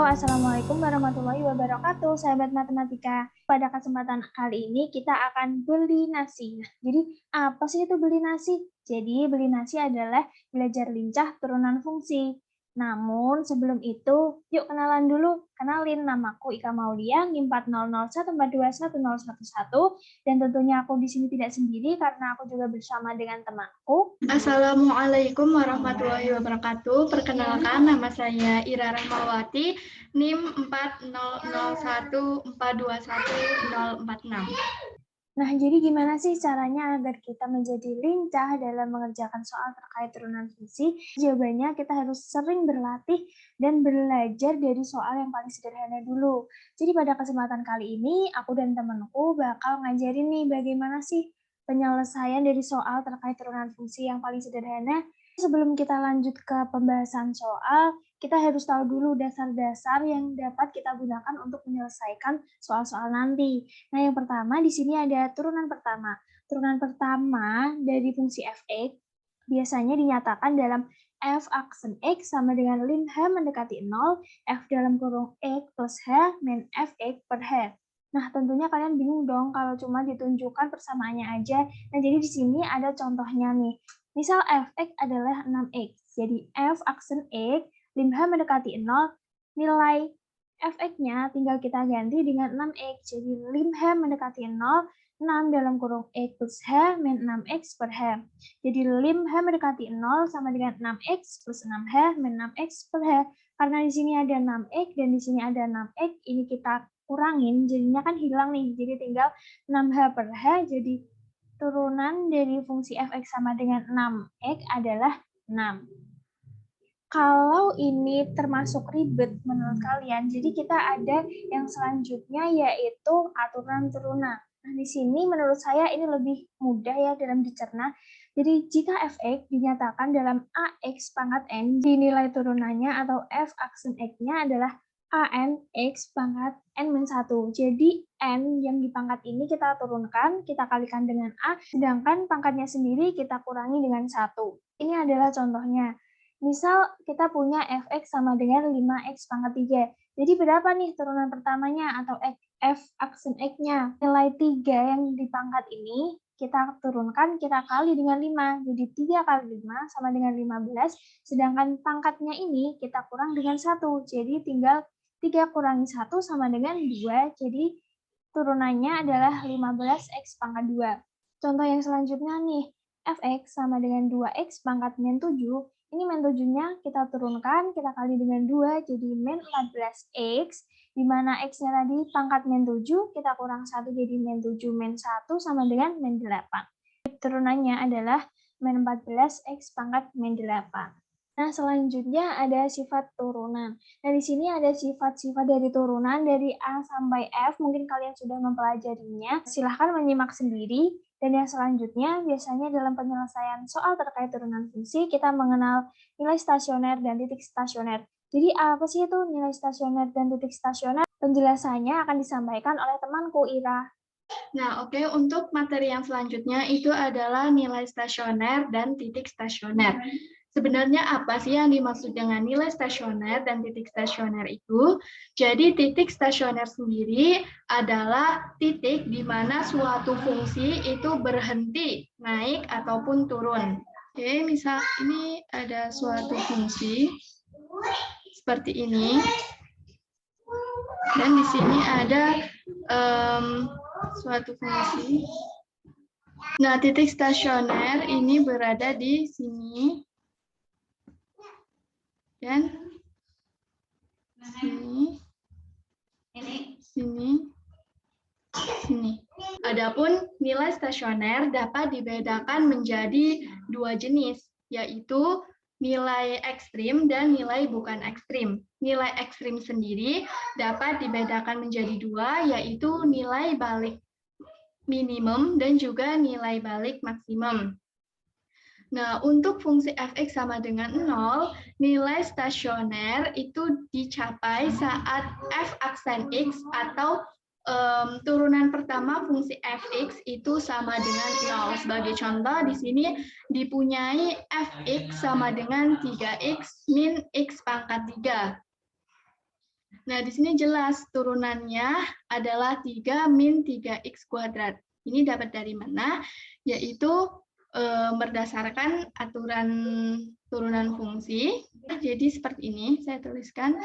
Assalamualaikum warahmatullahi wabarakatuh, sahabat matematika. Pada kesempatan kali ini kita akan beli nasi. Nah, jadi apa sih itu beli nasi? Jadi beli nasi adalah belajar lincah turunan fungsi. Namun sebelum itu, yuk kenalan dulu. Kenalin, namaku Ika Maulia, NIM 40014211011, dan tentunya aku di sini tidak sendiri karena aku juga bersama dengan temanku. Assalamualaikum warahmatullahi wabarakatuh. Perkenalkan, nama saya Ira Rahmawati, NIM 40014211046. Nah, jadi gimana sih caranya agar kita menjadi lincah dalam mengerjakan soal terkait turunan fungsi? Jawabannya kita harus sering berlatih dan belajar dari soal yang paling sederhana dulu. Jadi pada kesempatan kali ini, aku dan temanku bakal ngajarin nih bagaimana sih penyelesaian dari soal terkait turunan fungsi yang paling sederhana. Sebelum kita lanjut ke pembahasan soal, kita harus tahu dulu dasar-dasar yang dapat kita gunakan untuk menyelesaikan soal-soal nanti. Nah, yang pertama di sini ada turunan pertama. Turunan pertama dari fungsi f(x) biasanya dinyatakan dalam f aksen x sama dengan lim h mendekati 0, f dalam kurung x plus h min fx per h. Nah, tentunya kalian bingung dong kalau cuma ditunjukkan persamaannya aja. Nah, jadi di sini ada contohnya nih. Misal fx adalah 6x. Jadi f aksen x, lim h mendekati 0, nilai fx-nya tinggal kita ganti dengan 6x. Jadi lim h mendekati 0, 6 dalam kurung x plus h min 6x per h. Jadi lim h mendekati 0 sama dengan 6x plus 6h min 6x per h. Karena di sini ada 6x dan di sini ada 6x, ini kita kurangin, jadinya kan hilang nih. Jadi tinggal 6h per h, jadi turunan dari fungsi fx sama dengan 6x adalah 6. Kalau ini termasuk ribet menurut kalian, jadi kita ada yang selanjutnya yaitu aturan turunan. Nah, di sini menurut saya ini lebih mudah ya dalam dicerna. Jadi jika fx dinyatakan dalam ax pangkat n, dinilai turunannya atau f aksen x-nya adalah an x pangkat n-1. Jadi n yang di pangkat ini kita turunkan, kita kalikan dengan a, sedangkan pangkatnya sendiri kita kurangi dengan 1. Ini adalah contohnya. Misal kita punya fx sama dengan 5x pangkat 3. Jadi berapa nih turunan pertamanya atau f aksen x-nya? Nilai 3 yang di pangkat ini kita turunkan, kita kali dengan 5. Jadi 3 kali 5 sama dengan 15. Sedangkan pangkatnya ini kita kurang dengan 1. Jadi tinggal 3 kurangi 1 sama dengan 2. Jadi turunannya adalah 15x pangkat 2. Contoh yang selanjutnya nih. Fx sama dengan 2x pangkat min 7. Ini min 7-nya kita turunkan, kita kali dengan 2, jadi min 14x, di mana x-nya tadi pangkat min 7, kita kurang 1, jadi min 7 min 1 sama dengan min 8. Turunannya adalah min 14x pangkat min 8. Nah, selanjutnya ada sifat turunan. Nah, di sini ada sifat-sifat dari turunan dari A sampai F, mungkin kalian sudah mempelajarinya. Silahkan menyimak sendiri. Dan yang selanjutnya, biasanya dalam penyelesaian soal terkait turunan fungsi, kita mengenal nilai stasioner dan titik stasioner. Jadi apa sih itu nilai stasioner dan titik stasioner? Penjelasannya akan disampaikan oleh temanku, Ira. Nah, oke, untuk materi yang selanjutnya itu adalah nilai stasioner dan titik stasioner. Sebenarnya apa sih yang dimaksud dengan nilai stasioner dan titik stasioner itu? Jadi titik stasioner sendiri adalah titik di mana suatu fungsi itu berhenti naik ataupun turun. Oke, misal ini ada suatu fungsi seperti ini. Dan di sini ada suatu fungsi. Nah, titik stasioner ini berada di sini. Dan sini. Adapun nilai stasioner dapat dibedakan menjadi dua jenis, yaitu nilai ekstrim dan nilai bukan ekstrim. Nilai ekstrim sendiri dapat dibedakan menjadi dua, yaitu nilai balik minimum dan juga nilai balik maksimum. Nah, untuk fungsi fx sama dengan 0, nilai stasioner itu dicapai saat f aksen x atau turunan pertama fungsi fx itu sama dengan 0. Sebagai contoh, di sini dipunyai fx sama dengan 3x min x pangkat 3. Nah, di sini jelas turunannya adalah 3 min 3x kuadrat. Ini dapat dari mana? Yaitu berdasarkan aturan turunan fungsi. Jadi seperti ini, saya tuliskan.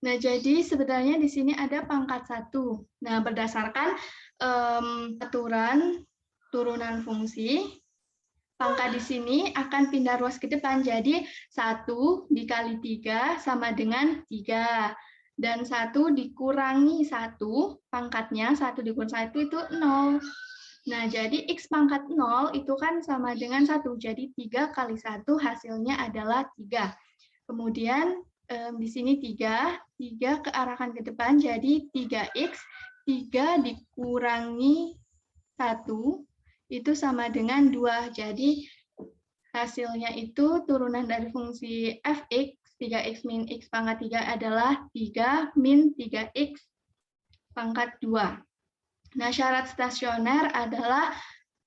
Nah, jadi sebenarnya di sini ada pangkat 1. Nah, berdasarkan aturan turunan fungsi, pangkat di sini akan pindah ruas ke depan. Jadi 1 dikali 3 sama dengan 3. Dan 1 dikurangi 1, pangkatnya 1 dikurangi 1 itu 0. Nah, jadi X pangkat 0 itu kan sama dengan 1. Jadi 3 kali 1 hasilnya adalah 3. Kemudian di sini 3 kearahkan ke depan, jadi 3x, 3 dikurangi 1, itu sama dengan 2. Jadi hasilnya itu turunan dari fungsi fx, 3x min x pangkat 3 adalah 3 min 3x pangkat 2. Nah, syarat stasioner adalah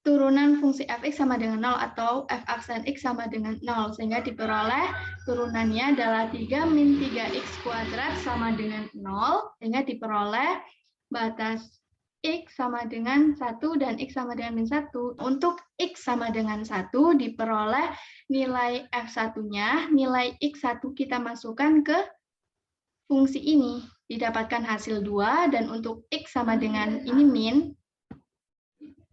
turunan fungsi fx sama dengan 0 atau f aksen x sama dengan 0, sehingga diperoleh turunannya adalah 3 min 3x kuadrat sama dengan 0, sehingga diperoleh batas x sama dengan 1 dan x sama dengan min 1. Untuk x sama dengan 1 diperoleh nilai f1-nya, nilai x1 kita masukkan ke fungsi ini, didapatkan hasil 2, dan untuk x sama dengan ini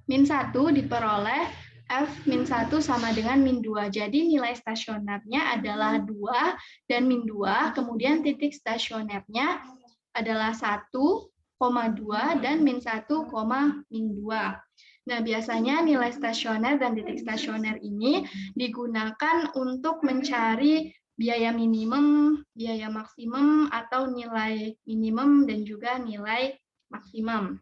min 1 diperoleh F min 1 sama dengan min 2. Jadi nilai stasionernya adalah 2 dan min 2, kemudian titik stasionernya adalah 1,2 dan min 1, min 2. Nah, biasanya nilai stasioner dan titik stasioner ini digunakan untuk mencari biaya minimum, biaya maksimum, atau nilai minimum dan juga nilai maksimum.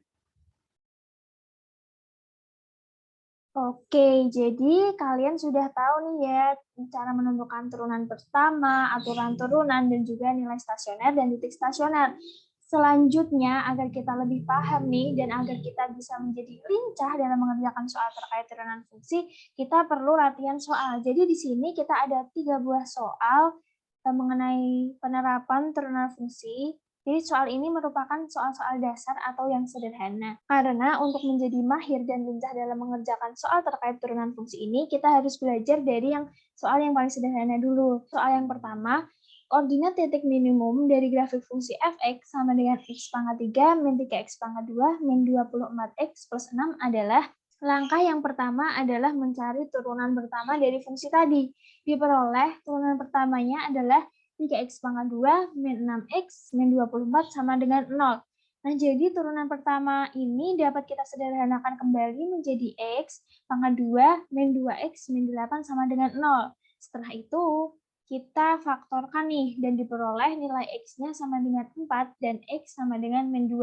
Oke, jadi kalian sudah tahu nih ya cara menentukan turunan pertama, aturan turunan, dan juga nilai stasioner dan titik stasioner. Selanjutnya, agar kita lebih paham nih dan agar kita bisa menjadi lincah dalam mengerjakan soal terkait turunan fungsi, kita perlu latihan soal. Jadi di sini kita ada 3 buah soal mengenai penerapan turunan fungsi. Jadi soal ini merupakan soal-soal dasar atau yang sederhana. Karena untuk menjadi mahir dan lincah dalam mengerjakan soal terkait turunan fungsi ini, kita harus belajar dari soal yang paling sederhana dulu. Soal yang pertama, koordinat titik minimum dari grafik fungsi fx sama dengan x pangkat 3 min 3x pangkat 2 min 24x plus 6 adalah langkah yang pertama adalah mencari turunan pertama dari fungsi tadi. Diperoleh turunan pertamanya adalah 3x pangkat 2 min 6x min 24 sama dengan 0. Nah, jadi turunan pertama ini dapat kita sederhanakan kembali menjadi x pangkat 2 min 2x min 8 sama dengan 0. Setelah itu, kita faktorkan nih dan diperoleh nilai x-nya sama dengan 4 dan x sama dengan min 2.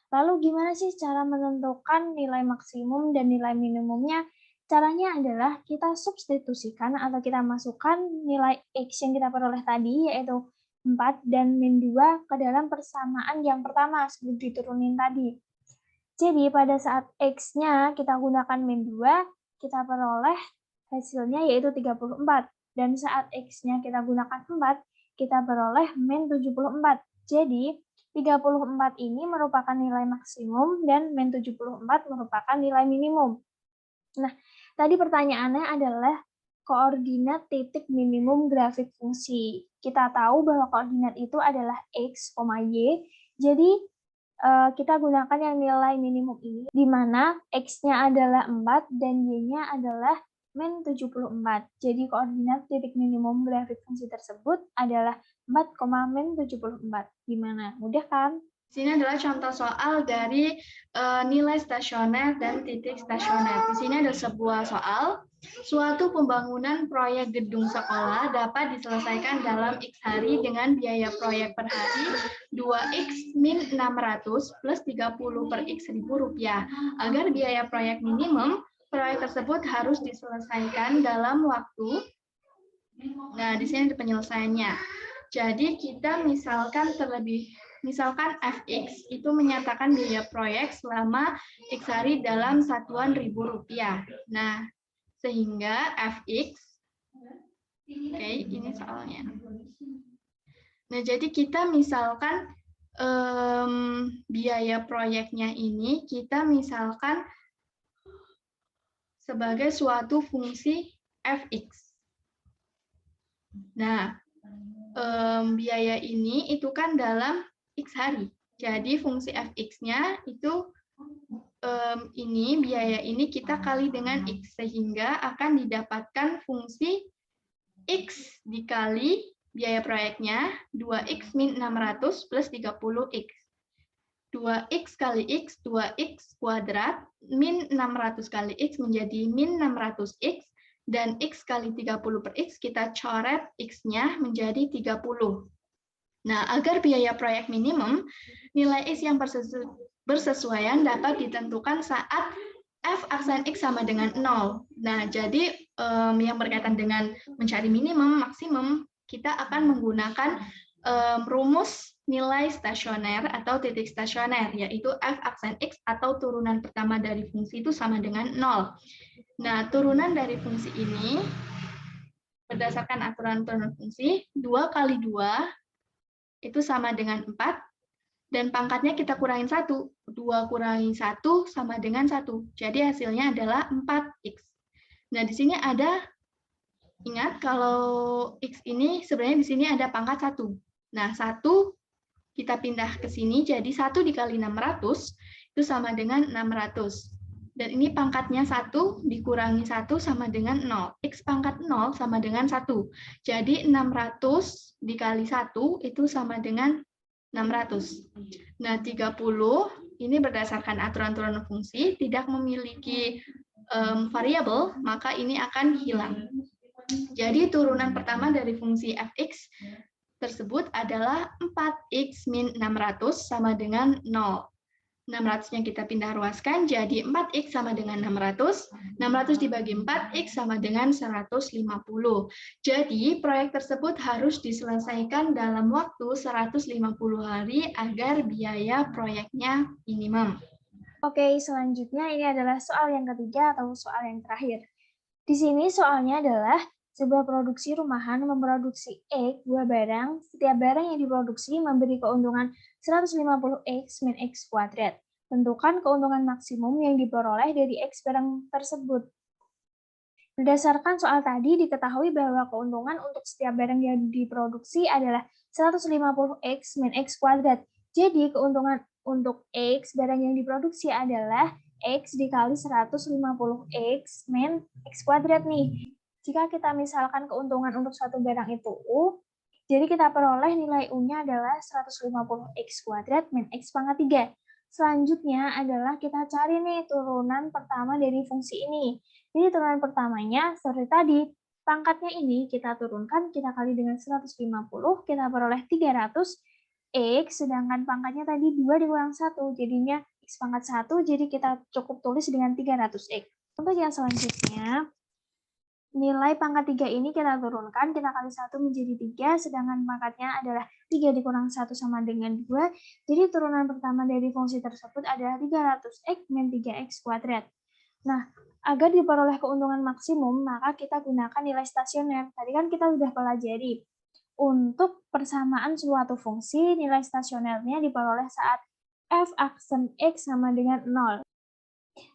Lalu gimana sih cara menentukan nilai maksimum dan nilai minimumnya? Caranya adalah kita substitusikan atau kita masukkan nilai X yang kita peroleh tadi, yaitu 4 dan min 2 ke dalam persamaan yang pertama sebelum diturunin tadi. Jadi pada saat X-nya kita gunakan min 2, kita peroleh hasilnya yaitu 34. Dan saat X-nya kita gunakan 4, kita peroleh min 74. Jadi 34 ini merupakan nilai maksimum dan min 74 merupakan nilai minimum. Nah, tadi pertanyaannya adalah koordinat titik minimum grafik fungsi. Kita tahu bahwa koordinat itu adalah X, Y. Jadi, kita gunakan yang nilai minimum ini, di mana X-nya adalah 4 dan Y-nya adalah min 74. Jadi, koordinat titik minimum grafik fungsi tersebut adalah 4, min 74. Gimana? Mudah kan? Di sini adalah contoh soal dari nilai stasioner dan titik stasioner. Di sini ada sebuah soal, suatu pembangunan proyek gedung sekolah dapat diselesaikan dalam X hari dengan biaya proyek per hari 2X min 600 plus 30 per X Rp1.000. Agar biaya proyek minimum, proyek tersebut harus diselesaikan dalam waktu. Nah, di sini ada penyelesaiannya. Jadi kita misalkan fx itu menyatakan biaya proyek selama x hari dalam satuan Rp1.000. Nah, sehingga fx, oke, ini soalnya. Nah, jadi kita misalkan biaya proyeknya ini kita misalkan sebagai suatu fungsi fx. Nah, biaya ini itu kan dalam x hari. Jadi fungsi fx-nya itu ini biaya ini kita kali dengan x sehingga akan didapatkan fungsi x dikali biaya proyeknya 2x min 600 plus 30x. 2x kali x, 2x kuadrat, min 600 kali x menjadi min 600x, dan x kali 30 per x, kita coret x-nya menjadi 30. Nah, agar biaya proyek minimum, nilai x yang bersesuaian dapat ditentukan saat f aksen x sama dengan 0. Nah, jadi yang berkaitan dengan mencari minimum, maksimum, kita akan menggunakan rumus nilai stasioner atau titik stasioner, yaitu f aksen x atau turunan pertama dari fungsi itu sama dengan 0. Nah, turunan dari fungsi ini, berdasarkan aturan turunan fungsi, 2 kali 2 itu sama dengan 4, dan pangkatnya kita kurangin 1. 2 kurangi 1 sama dengan 1. Jadi hasilnya adalah 4x. Nah, di sini ada, ingat kalau x ini sebenarnya di sini ada pangkat 1. Nah, 1 kita pindah ke sini, jadi 1 dikali 600 itu sama dengan 600. Dan ini pangkatnya 1 dikurangi 1 sama dengan 0. X pangkat 0 sama dengan 1. Jadi 600 dikali 1 itu sama dengan 600. Nah, 30 ini berdasarkan aturan turunan fungsi, tidak memiliki variabel, maka ini akan hilang. Jadi turunan pertama dari fungsi fx tersebut adalah 4x min 600 sama dengan 0. 600-nya kita pindah ruaskan, jadi 4x sama dengan 600. 600 dibagi 4x sama dengan 150. Jadi, proyek tersebut harus diselesaikan dalam waktu 150 hari agar biaya proyeknya minimum. Oke, selanjutnya ini adalah soal yang ketiga atau soal yang terakhir. Di sini soalnya adalah sebuah produksi rumahan memproduksi X dua barang, setiap barang yang diproduksi memberi keuntungan 150X min X kuadrat. Tentukan keuntungan maksimum yang diperoleh dari X barang tersebut. Berdasarkan soal tadi, diketahui bahwa keuntungan untuk setiap barang yang diproduksi adalah 150X min X kuadrat. Jadi, keuntungan untuk X barang yang diproduksi adalah X dikali 150X min X kuadrat nih. Jika kita misalkan keuntungan untuk satu barang itu U, jadi kita peroleh nilai U-nya adalah 150X kuadrat min X pangkat 3. Selanjutnya adalah kita cari nih turunan pertama dari fungsi ini. Jadi turunan pertamanya seperti tadi, pangkatnya ini kita turunkan, kita kali dengan 150, kita peroleh 300X, sedangkan pangkatnya tadi 2 dikurang 1, jadinya X pangkat 1, jadi kita cukup tulis dengan 300X. Untuk yang selanjutnya, nilai pangkat 3 ini kita turunkan, kita kali 1 menjadi 3, sedangkan pangkatnya adalah 3 dikurang 1 sama dengan 2, jadi turunan pertama dari fungsi tersebut adalah 300X min 3X kuadrat. Nah, agar diperoleh keuntungan maksimum, maka kita gunakan nilai stasioner. Tadi kan kita sudah pelajari. Untuk persamaan suatu fungsi, nilai stasionernya diperoleh saat f aksen X sama dengan 0.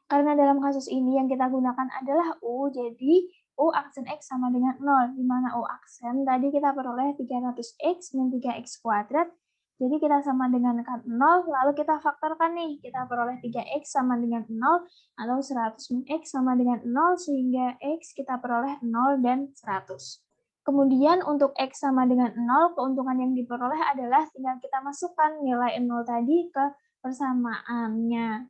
Karena dalam kasus ini yang kita gunakan adalah U, jadi U aksen X sama dengan 0, di mana U aksen tadi kita peroleh 300X min 3X kuadrat, jadi kita sama dengan 0, lalu kita faktorkan nih, kita peroleh 3X sama dengan 0, atau 100 min X sama dengan 0, sehingga X kita peroleh 0 dan 100. Kemudian untuk X sama dengan 0, keuntungan yang diperoleh adalah tinggal kita masukkan nilai 0 tadi ke persamaannya.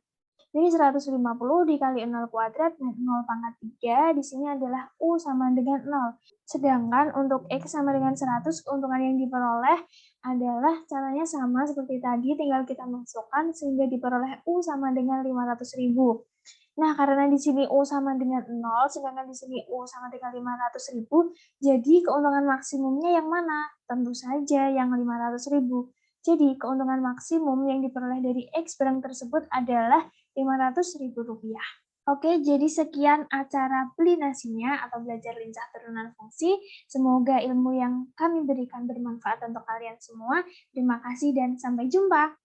Jadi 150 dikali 0 kuadrat dan 0 pangkat 3 di sini adalah U sama dengan 0. Sedangkan untuk X sama dengan 100, keuntungan yang diperoleh adalah caranya sama seperti tadi, tinggal kita masukkan sehingga diperoleh U sama dengan 500.000. Nah, karena di sini U sama dengan 0, sedangkan di sini U sama dengan 500.000, jadi keuntungan maksimumnya yang mana? Tentu saja yang 500.000. Jadi, keuntungan maksimum yang diperoleh dari X barang tersebut adalah Rp500.000. Oke, jadi sekian acara Beli Nasinya atau belajar lincah turunan fungsi. Semoga ilmu yang kami berikan bermanfaat untuk kalian semua. Terima kasih dan sampai jumpa.